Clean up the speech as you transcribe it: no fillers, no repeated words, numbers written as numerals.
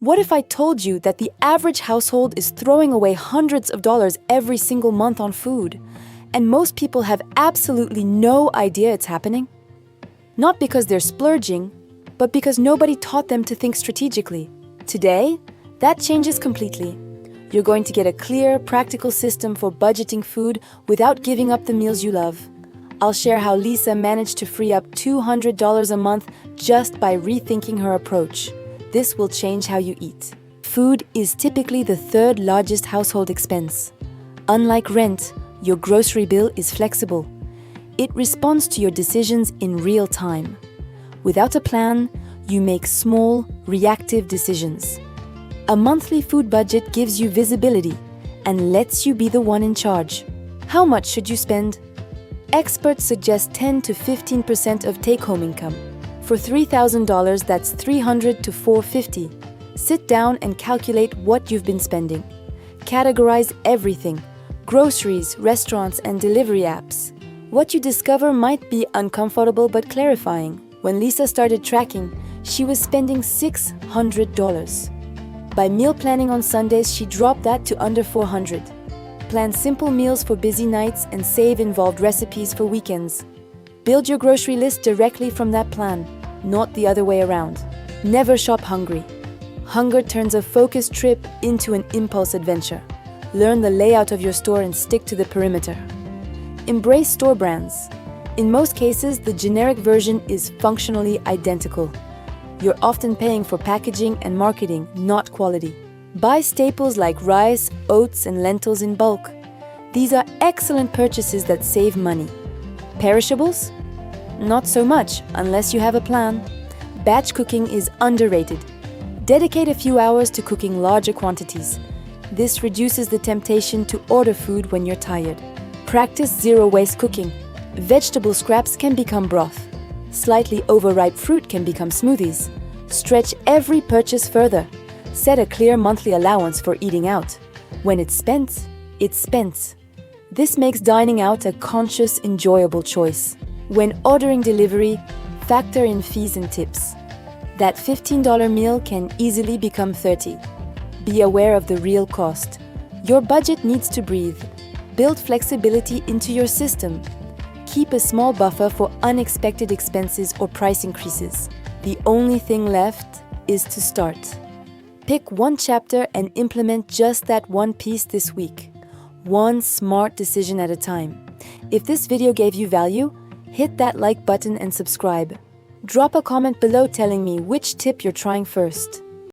What if I told you that the average household is throwing away hundreds of dollars every single month on food, and most people have absolutely no idea it's happening? Not because they're splurging, but because nobody taught them to think strategically. Today, that changes completely. You're going to get a clear, practical system for budgeting food without giving up the meals you love. I'll share how Lisa managed to free up $200 a month just by rethinking her approach. This will change how you eat. Food is typically the third largest household expense. Unlike rent, your grocery bill is flexible. It responds to your decisions in real time. Without a plan, you make small, reactive decisions. A monthly food budget gives you visibility and lets you be the one in charge. How much should you spend? Experts suggest 10 to 15% of take-home income. For $3,000, that's $300 to $450. Sit down and calculate what you've been spending. Categorize everything: groceries, restaurants, and delivery apps. What you discover might be uncomfortable but clarifying. When Lisa started tracking, she was spending $600. By meal planning on Sundays, she dropped that to under $400. Plan simple meals for busy nights and save involved recipes for weekends. Build your grocery list directly from that plan, not the other way around. Never shop hungry. Hunger turns a focused trip into an impulse adventure. Learn the layout of your store and stick to the perimeter. Embrace store brands. In most cases, the generic version is functionally identical. You're often paying for packaging and marketing, not quality. Buy staples like rice, oats, and lentils in bulk. These are excellent purchases that save money. Perishables? Not so much, unless you have a plan. Batch cooking is underrated. Dedicate a few hours to cooking larger quantities. This reduces the temptation to order food when you're tired. Practice zero-waste cooking. Vegetable scraps can become broth. Slightly overripe fruit can become smoothies. Stretch every purchase further. Set a clear monthly allowance for eating out. When it's spent, it's spent. This makes dining out a conscious, enjoyable choice. When ordering delivery, factor in fees and tips. That $15 meal can easily become $30. Be aware of the real cost. Your budget needs to breathe. Build flexibility into your system. Keep a small buffer for unexpected expenses or price increases. The only thing left is to start. Pick one chapter and implement just that one piece this week. One smart decision at a time. If this video gave you value, hit that like button and subscribe. Drop a comment below telling me which tip you're trying first.